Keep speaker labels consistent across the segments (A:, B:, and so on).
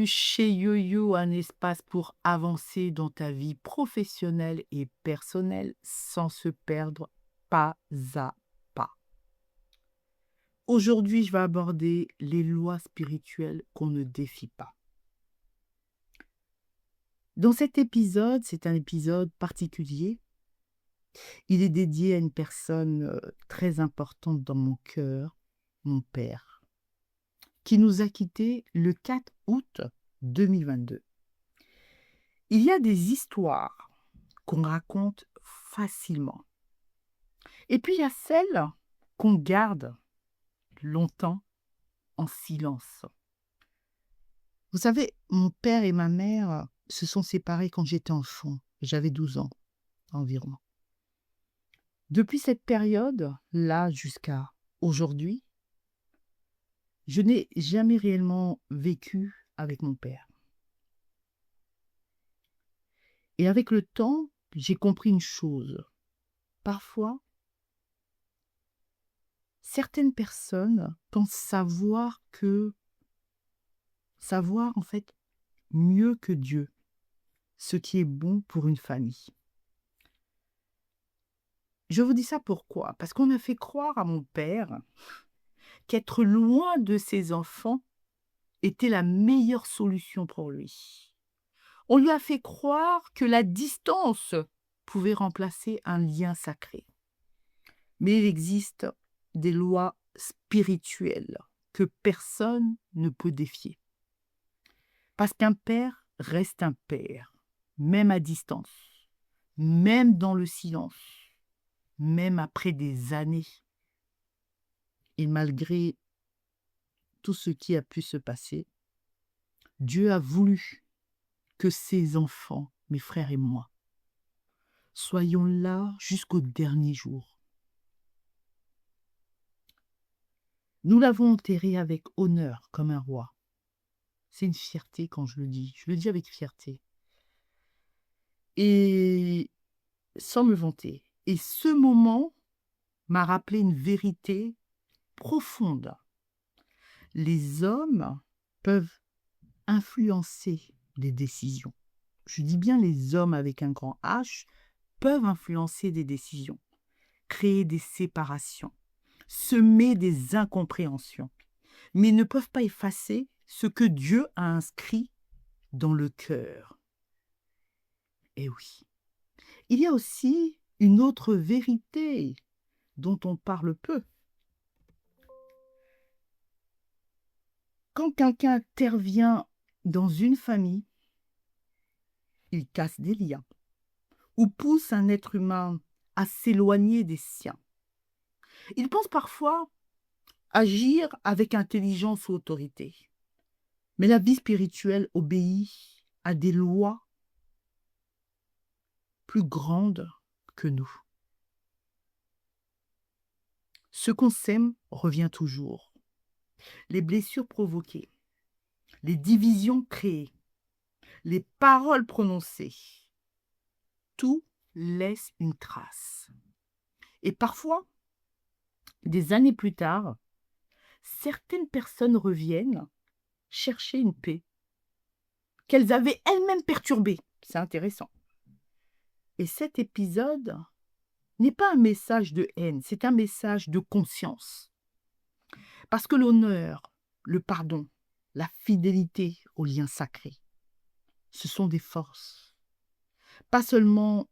A: Bienvenue chez YoYo, un espace pour avancer dans ta vie professionnelle et personnelle sans se perdre pas à pas. Aujourd'hui, je vais aborder les lois spirituelles qu'on ne défie pas. Dans cet épisode, c'est un épisode particulier. Il est dédié à une personne très importante dans mon cœur, mon père, qui nous a quittés le 4 août 2022. Il y a des histoires qu'on raconte facilement. Et puis il y a celles qu'on garde longtemps en silence. Vous savez, mon père et ma mère se sont séparés quand j'étais enfant. J'avais 12 ans environ. Depuis cette période-là jusqu'à aujourd'hui, je n'ai jamais réellement vécu avec mon père. Et avec le temps, j'ai compris une chose. Parfois, certaines personnes pensent savoir en fait mieux que Dieu ce qui est bon pour une famille. Je vous dis ça pourquoi? Parce qu'on a fait croire à mon père qu'être loin de ses enfants était la meilleure solution pour lui. On lui a fait croire que la distance pouvait remplacer un lien sacré. Mais il existe des lois spirituelles que personne ne peut défier. Parce qu'un père reste un père, même à distance, même dans le silence, même après des années. Et malgré tout ce qui a pu se passer, Dieu a voulu que ses enfants, mes frères et moi, soyons là jusqu'au dernier jour. Nous l'avons enterré avec honneur comme un roi. C'est une fierté quand je le dis avec fierté. Et sans me vanter. Et ce moment m'a rappelé une vérité profonde. Les hommes peuvent influencer des décisions. Je dis bien les hommes avec un grand H peuvent influencer des décisions, créer des séparations, semer des incompréhensions, mais ne peuvent pas effacer ce que Dieu a inscrit dans le cœur. Et oui, il y a aussi une autre vérité dont on parle peu. Quand quelqu'un intervient dans une famille, il casse des liens ou pousse un être humain à s'éloigner des siens. Il pense parfois agir avec intelligence ou autorité. Mais la vie spirituelle obéit à des lois plus grandes que nous. Ce qu'on sème revient toujours. Les blessures provoquées, les divisions créées, les paroles prononcées, tout laisse une trace. Et parfois, des années plus tard, certaines personnes reviennent chercher une paix qu'elles avaient elles-mêmes perturbée. C'est intéressant. Et cet épisode n'est pas un message de haine, c'est un message de conscience. Parce que l'honneur, le pardon, la fidélité aux liens sacrés, ce sont des forces. Pas seulement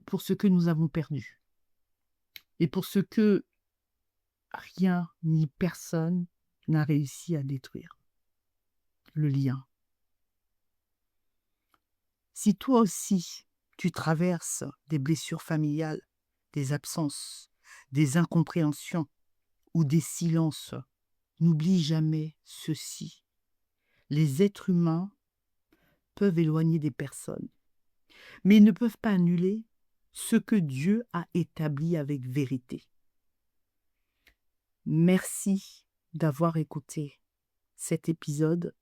A: pour ce que nous avons perdu, mais pour ce que rien ni personne n'a réussi à détruire. Le lien. Si toi aussi, tu traverses des blessures familiales, des absences, des incompréhensions ou des silences, n'oublie jamais ceci. Les êtres humains peuvent éloigner des personnes, mais ils ne peuvent pas annuler ce que Dieu a établi avec vérité. Merci d'avoir écouté cet épisode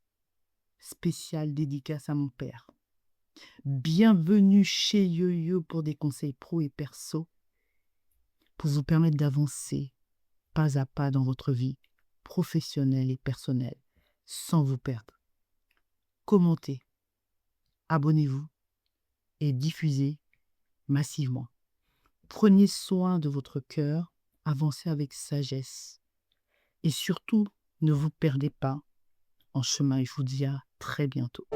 A: spécial dédicace à mon père. Bienvenue chez YoYo pour des conseils pro et perso pour vous permettre d'avancer pas à pas dans votre vie professionnelle et personnelle sans vous perdre. commentez, abonnez-vous et diffusez massivement. Prenez soin de votre cœur, avancez avec sagesse et surtout, ne vous perdez pas en chemin. Je vous dis à très bientôt.